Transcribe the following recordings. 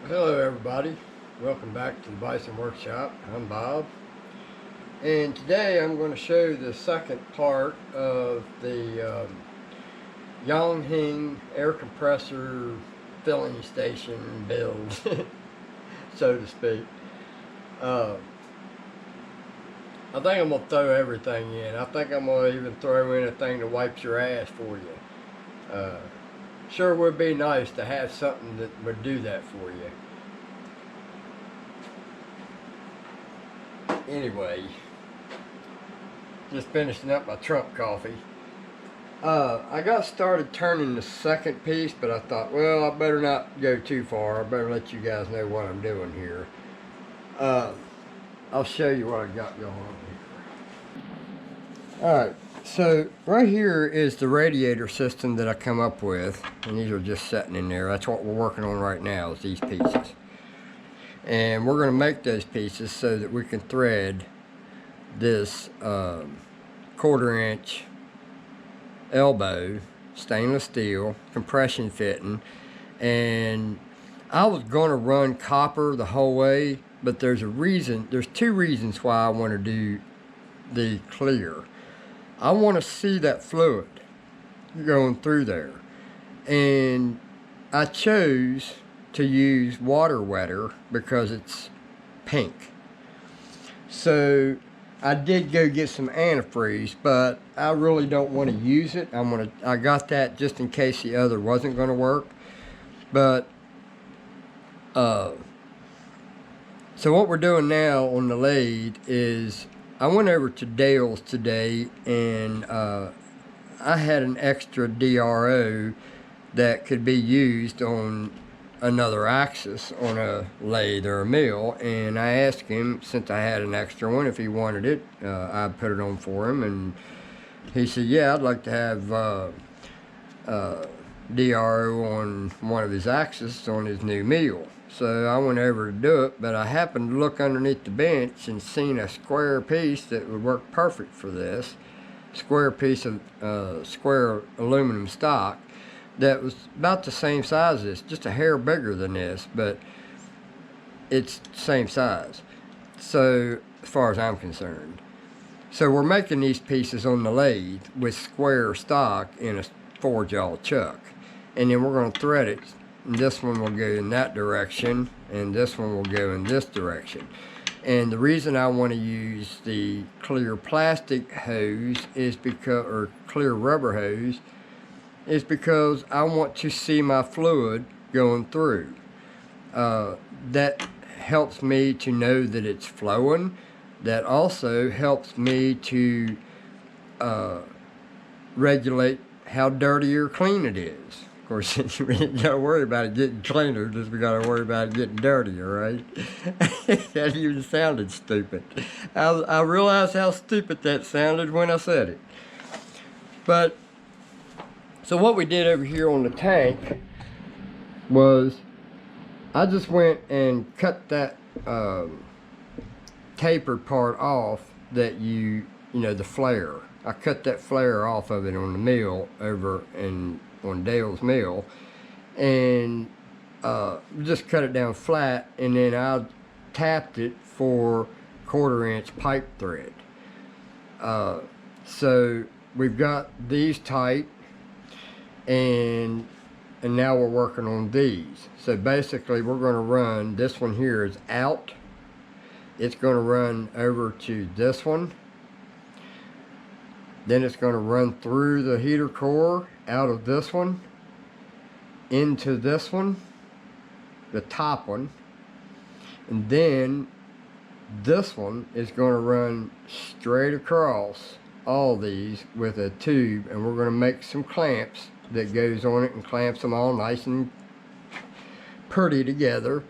Hello everybody, welcome back to the Bison Workshop. I'm Bob, and today I'm going to show the second part of the yong heng air compressor filling station build, so to speak. I think I'm going to throw everything in. I think I'm going to even throw in a thing that wipes your ass for you. Sure would be nice to have something that would do that for you. Anyway, just finishing up my Trump coffee. I got started turning the second piece, but I thought, well, I better not go too far. I better let you guys know what I'm doing here. I'll show you what I got going on here. Alright, so right here is the radiator system that I come up with, and these are just sitting in there. That's what we're working on right now, is these pieces. And we're going to make those pieces so that we can thread this 1/4 inch elbow stainless steel compression fitting. And I was going to run copper the whole way, but there's two reasons why I want to do the clear. I want to see that fluid going through there, and I chose to use water wetter because it's pink. So I did go get some antifreeze, but I really don't want to use it. I got that just in case the other wasn't going to work. But so what we're doing now on the lathe is I went over to Dale's today, and I had an extra DRO that could be used on another axis on a lathe or a mill, and I asked him, since I had an extra one, if he wanted it. I put it on for him, and he said, yeah, I'd like to have DRO on one of his axes on his new mill. So I went over to do it, but I happened to look underneath the bench and seen a square piece that would work perfect for this. Square piece of square aluminum stock that was about the same size as this, just a hair bigger than this, but it's the same size. So, as far as I'm concerned. So we're making these pieces on the lathe with square stock in a 4-jaw chuck. And then we're going to thread it. And this one will go in that direction, and this one will go in this direction. And the reason I want to use the clear plastic hose is because, or clear rubber hose, is because I want to see my fluid going through. That helps me to know that it's flowing. That also helps me to regulate how dirty or clean it is. Of course, we ain't got to worry about it getting cleaner, just we got to worry about it getting dirtier, right? That even sounded stupid. I realized how stupid that sounded when I said it. But so what we did over here on the tank was I just went and cut that tapered part off that you know, the flare. I cut that flare off of it on the mill over on Dale's mill, and just cut it down flat, and then I tapped it for 1/4 inch pipe thread. So we've got these tight, and now we're working on these. So basically we're going to run, this one here is out, it's going to run over to this one, then it's going to run through the heater core out of this one into this one, the top one, and then this one is going to run straight across all these with a tube, and we're going to make some clamps that goes on it and clamps them all nice and pretty together,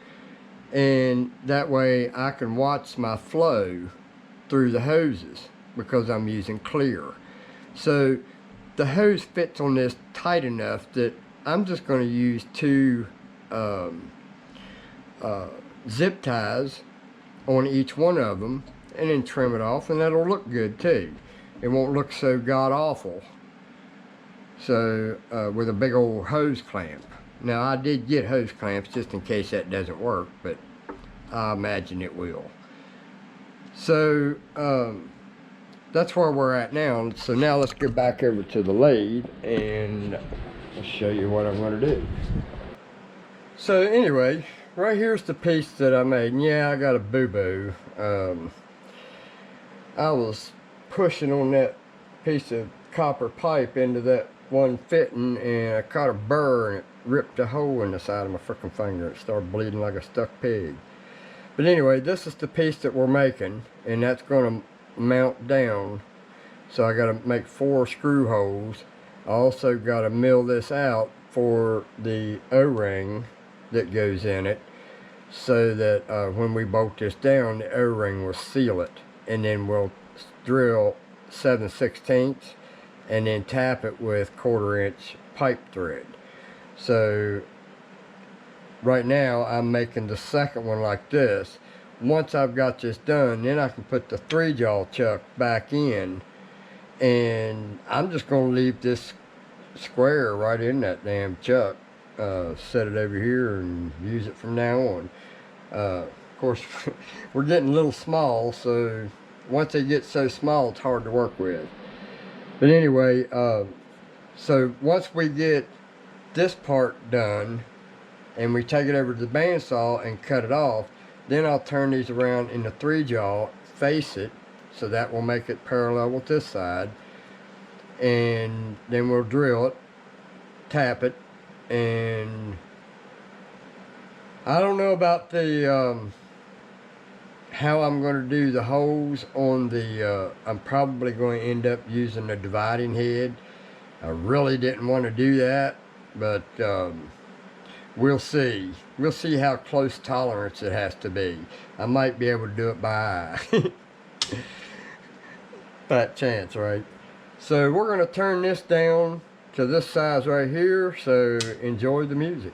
and that way I can watch my flow through the hoses because I'm using clear. So the hose fits on this tight enough that I'm just going to use 2 zip ties on each one of them, and then trim it off, and that'll look good too. It won't look so god awful. So with a big old hose clamp. Now I did get hose clamps just in case that doesn't work, but I imagine it will. So that's where we're at now. So now let's go back over to the lathe and I'll show you what I'm going to do. So anyway, right here's the piece that I made. And yeah, I got a boo-boo. I was pushing on that piece of copper pipe into that one fitting, and I caught a burr and it ripped a hole in the side of my frickin' finger. It started bleeding like a stuck pig. But anyway, this is the piece that we're making, and that's going to mount down. So I got to make 4 screw holes. I also got to mill this out for the O-ring that goes in it, so that when we bolt this down, the O-ring will seal it, and then we'll drill 7/16 and then tap it with 1/4-inch pipe thread. So right now I'm making the second one like this. Once I've got this done, then I can put the 3-jaw chuck back in, and I'm just going to leave this square right in that damn chuck. Set it over here and use it from now on. Of course, we're getting a little small, so once they get so small, it's hard to work with. But anyway, so once we get this part done and we take it over to the bandsaw and cut it off, then I'll turn these around in the 3-jaw, face it, so that will make it parallel with this side, and then we'll drill it, tap it, and I don't know about the how I'm going to do the holes on the I'm probably going to end up using the dividing head. I really didn't want to do that, but we'll see. We'll see how close tolerance it has to be. I might be able to do it by eye. Fat chance, right? So we're going to turn this down to this size right here, so enjoy the music.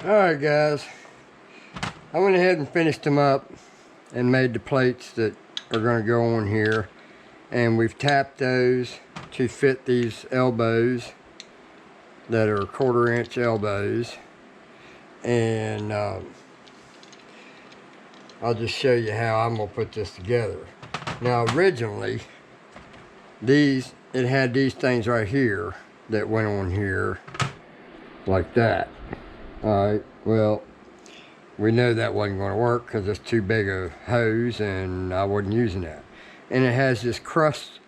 Alright guys, I went ahead and finished them up and made the plates that are going to go on here, and we've tapped those to fit these elbows that are 1/4-inch elbows, and I'll just show you how I'm going to put this together. Now originally it had these things right here that went on here like that. Alright, well, we know that wasn't going to work because it's too big a hose and I wasn't using that. And it has this crust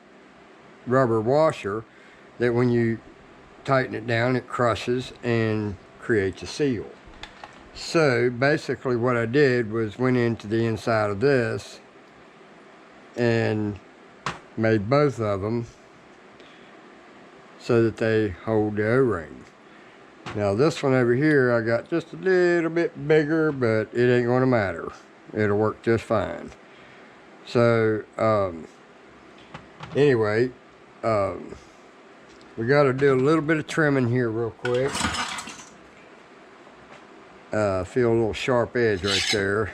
rubber washer that when you tighten it down, it crushes and creates a seal. So basically what I did was went into the inside of this and made both of them so that they hold the O-ring. Now this one over here I got just a little bit bigger, but it ain't going to matter. It'll work just fine. So anyway, we got to do a little bit of trimming here real quick. Feel a little sharp edge right there.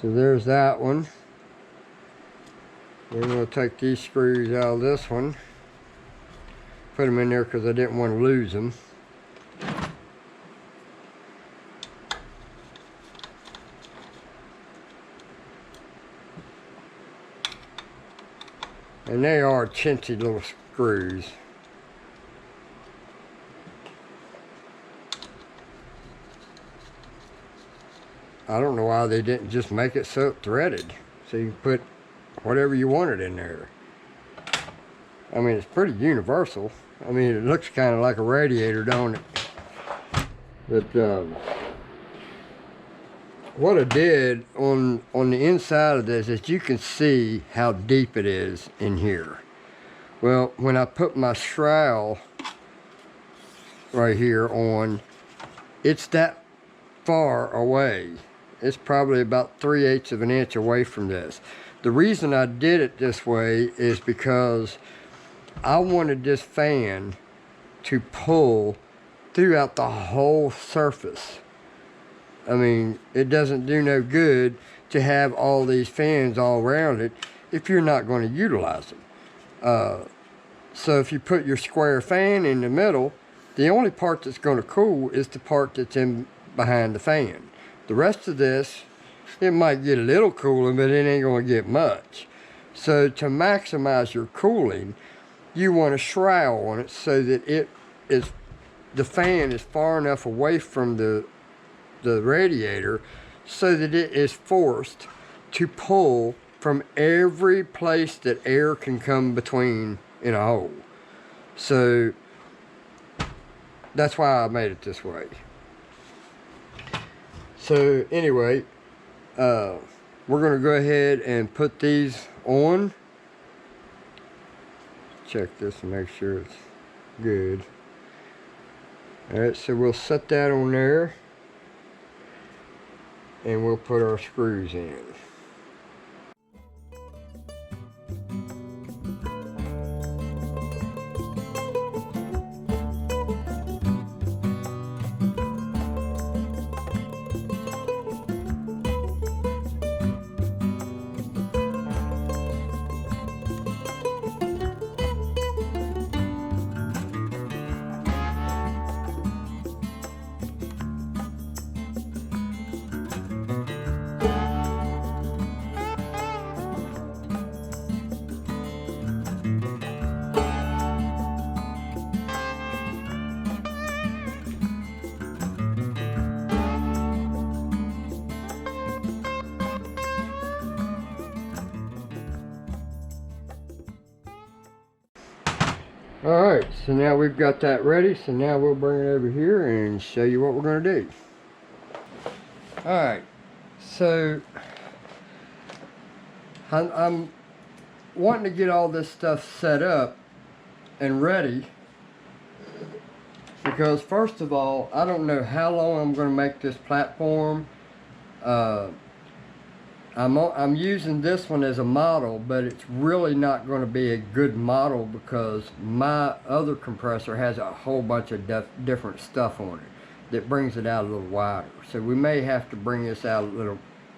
So there's that one. We're going to take these screws out of this one. Put them in there because I didn't want to lose them. And they are chintzy little screws. I don't know why they didn't just make it so threaded, so you put whatever you wanted in there. I mean, it's pretty universal. I mean, it looks kind of like a radiator, don't it? But what I did on the inside of this is you can see how deep it is in here. Well, when I put my shroud right here on, it's that far away. It's probably about 3/8 of an inch away from this. The reason I did it this way is because I wanted this fan to pull throughout the whole surface. I mean, it doesn't do no good to have all these fans all around it if you're not going to utilize them. So if you put your square fan in the middle, the only part that's going to cool is the part that's in behind the fan. The rest of this, it might get a little cooling, but it ain't going to get much. So to maximize your cooling, you want a shroud on it so that the fan is far enough away from the radiator so that it is forced to pull from every place that air can come between in a hole. So that's why I made it this way. So anyway, we're going to go ahead and put these on. Check this and make sure it's good. Alright, so we'll set that on there and we'll put our screws in. Alright, so now we've got that ready, so now we'll bring it over here and show you what we're going to do. Alright, so I'm wanting to get all this stuff set up and ready because first of all, I don't know how long I'm going to make this platform. I'm using this one as a model, but it's really not going to be a good model because my other compressor has a whole bunch of different stuff on it that brings it out a little wider. So we may have to bring this out a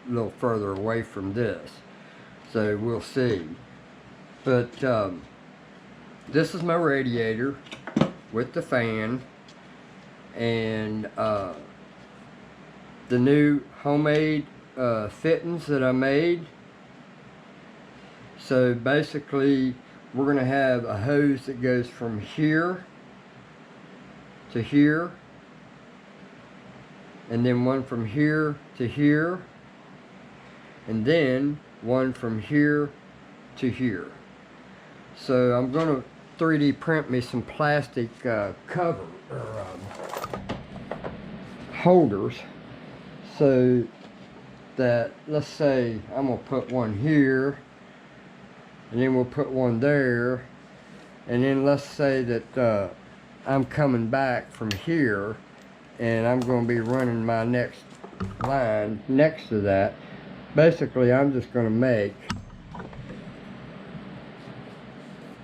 little further away from this. So we'll see. But this is my radiator with the fan and the new homemade fittings that I made. So basically we're going to have a hose that goes from here to here and then one from here to here and then one from here to here. So I'm going to 3D print me some plastic cover or holders so that, let's say I'm going to put one here and then we'll put one there, and then let's say that I'm coming back from here and I'm going to be running my next line next to that. Basically I'm just going to make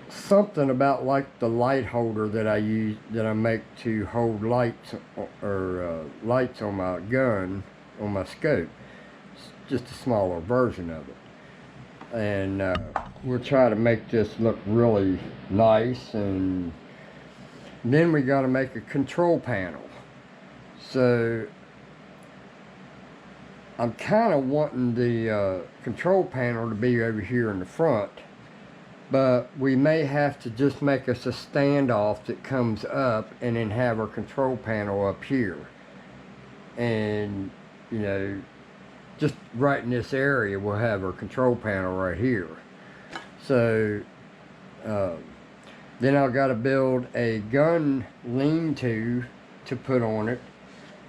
something about like the light holder that I use, that I make to hold lights or lights on my gun, on my scope. just a smaller version of it. And we'll try to make this look really nice. And then we got to make a control panel. So I'm kind of wanting the control panel to be over here in the front, but we may have to just make us a standoff that comes up and then have our control panel up here. And, you know, just right in this area we'll have our control panel right here. So then I've got to build a gun lean-to put on it,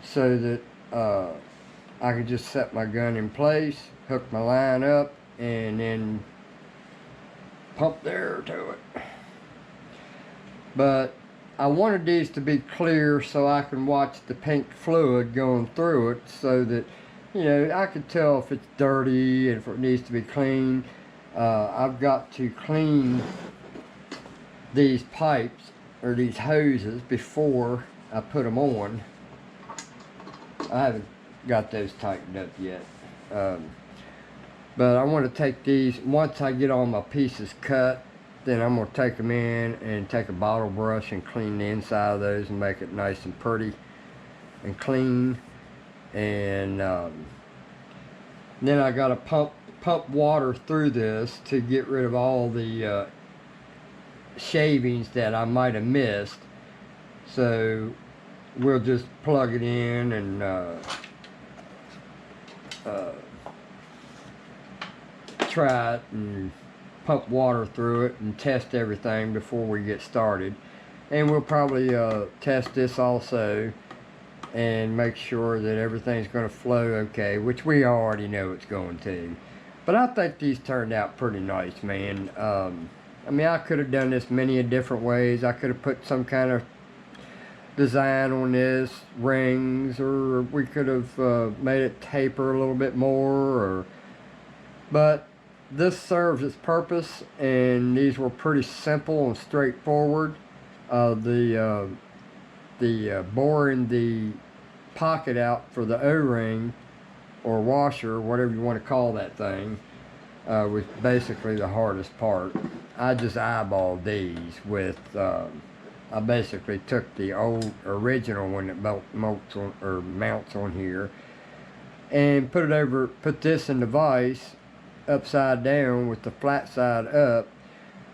so that I can just set my gun in place, hook my line up, and then pump the air to it. But I wanted these to be clear so I can watch the pink fluid going through it, so that, you know, I could tell if it's dirty and if it needs to be cleaned. I've got to clean these pipes or these hoses before I put them on. I haven't got those tightened up yet. But I want to take these, once I get all my pieces cut, then I'm going to take them in and take a bottle brush and clean the inside of those and make it nice and pretty and clean. And then I got to pump water through this to get rid of all the shavings that I might have missed. So we'll just plug it in and try it and pump water through it and test everything before we get started. And we'll probably test this also and make sure that everything's going to flow okay, which we already know it's going to. But I think these turned out pretty nice, man. I mean, I could have done this many different ways. I could have put some kind of design on this, rings, or we could have made it taper a little bit more, but this serves its purpose, and these were pretty simple and straightforward. The boring the pocket out for the O-ring or washer, whatever you want to call that thing, was basically the hardest part. I just eyeballed these with I basically took the old original one that mounts on here and put this in the vise upside down with the flat side up,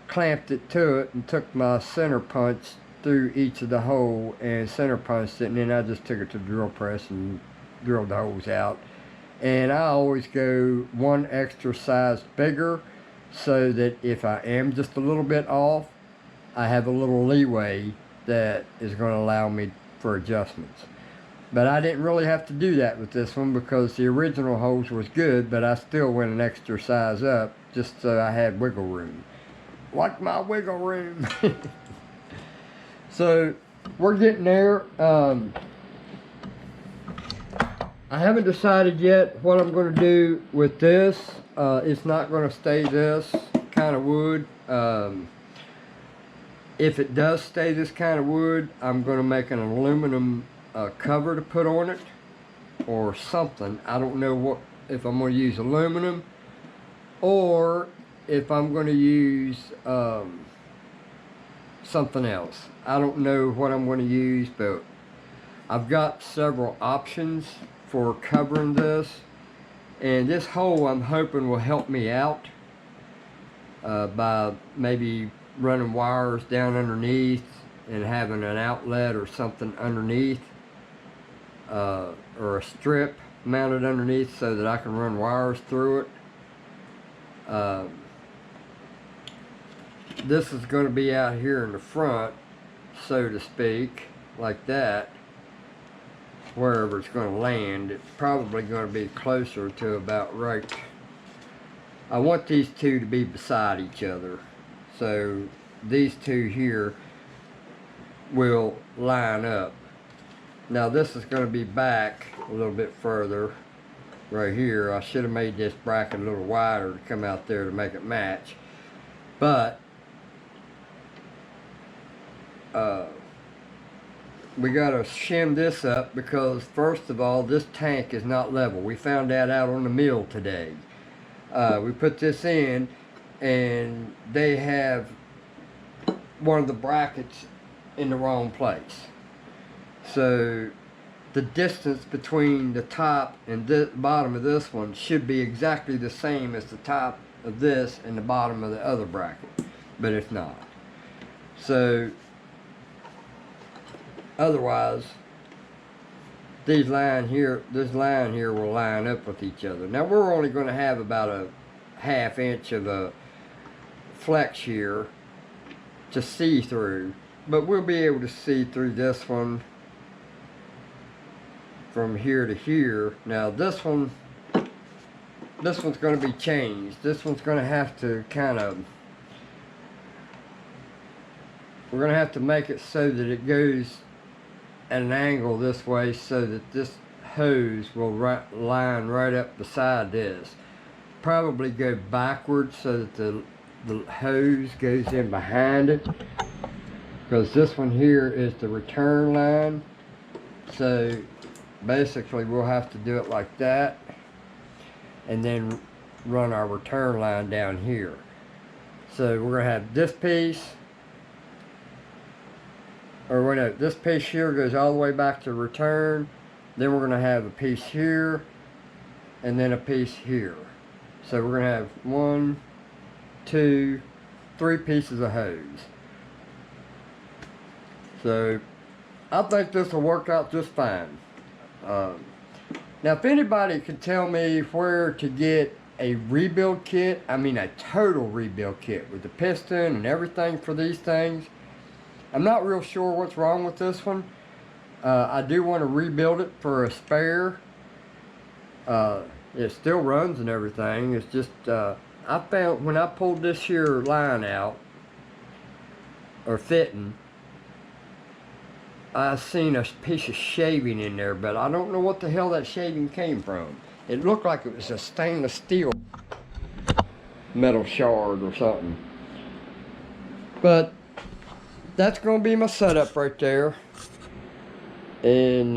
clamped it to it, and took my center punch through each of the hole and center punched it, and then I just took it to the drill press and drilled the holes out. And I always go one extra size bigger, so that if I am just a little bit off, I have a little leeway that is going to allow me for adjustments. But I didn't really have to do that with this one because the original hose was good, but I still went an extra size up just so I had wiggle room. Like my wiggle room. So we're getting there. I haven't decided yet what I'm going to do with this. It's not going to stay this kind of wood. If it does stay this kind of wood, I'm going to make an aluminum cover to put on it or something. I don't know if I'm going to use aluminum or if I'm going to use something else. I don't know what I'm going to use, but I've got several options for covering this, and this hole I'm hoping will help me out by maybe running wires down underneath and having an outlet or something underneath, or a strip mounted underneath so that I can run wires through it. This is going to be out here in the front, so to speak, like that. Wherever it's going to land, it's probably going to be closer to about right. I want these two to be beside each other, so these two here will line up. Now this is going to be back a little bit further right here. I should have made this bracket a little wider to come out there to make it match, but we gotta shim this up because first of all, this tank is not level. We found that out on the mill today. We put this in and they have one of the brackets in the wrong place. So the distance between the top and the bottom of this one should be exactly the same as the top of this and the bottom of the other bracket, but it's not. So otherwise, this line here will line up with each other. Now we're only going to have about a 1/2 inch of a flex here to see through, but we'll be able to see through this one from here to here. Now this one's going to be changed. This one's going to have to we're going to have to make it so that it goes at an angle this way so that this hose will line right up beside this. Probably go backwards so that the hose goes in behind it, because this one here is the return line. So basically we'll have to do it like that and then run our return line down here. So we're going to have this piece, or whatever, this piece here goes all the way back to return. Then we're going to have a piece here and then a piece here. So we're going to have 1, 2, 3 pieces of hose. So I think this will work out just fine. Now if anybody could tell me where to get a rebuild kit, I mean a total rebuild kit with the piston and everything for these things. I'm not real sure what's wrong with this one. I do want to rebuild it for a spare. It still runs and everything. It's just, I found when I pulled this here line out, or fitting, I seen a piece of shaving in there, but I don't know what the hell that shaving came from. It looked like it was a stainless steel metal shard or something. But that's going to be my setup right there. And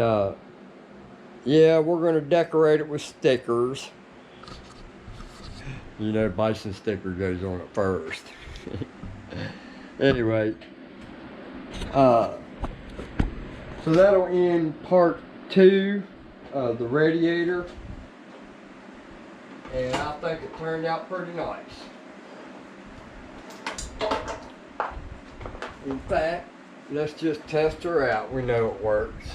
yeah, we're going to decorate it with stickers. You know, Bison sticker goes on it first. Anyway, so that'll end part 2 of the radiator. And I think it turned out pretty nice. In fact, let's just test her out. We know it works.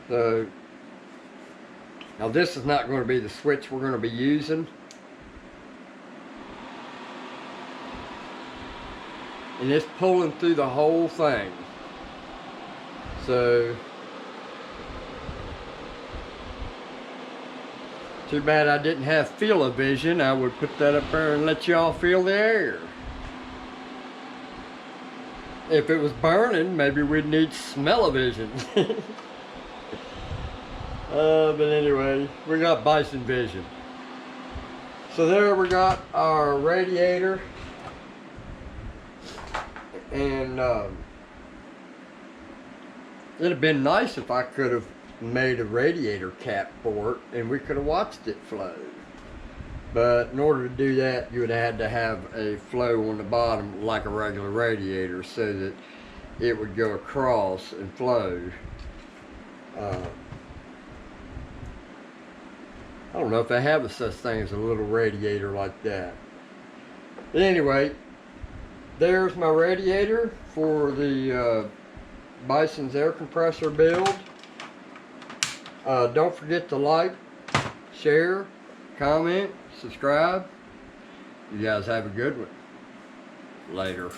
So, now this is not going to be the switch we're going to be using. And it's pulling through the whole thing. So, too bad I didn't have feel-o-vision. I would put that up there and let y'all feel the air. If it was burning, maybe we'd need smell-o-vision. But anyway, we got Bison vision. So there we got our radiator. And it'd have been nice if I could have made a radiator cap for it and we could have watched it flow. But in order to do that, you would have had to have a flow on the bottom like a regular radiator so that it would go across and flow. I don't know if they have such thing as a little radiator like that. But anyway, there's my radiator for the Bison's air compressor build. Don't forget to like, share, comment, subscribe. You guys have a good one. Later.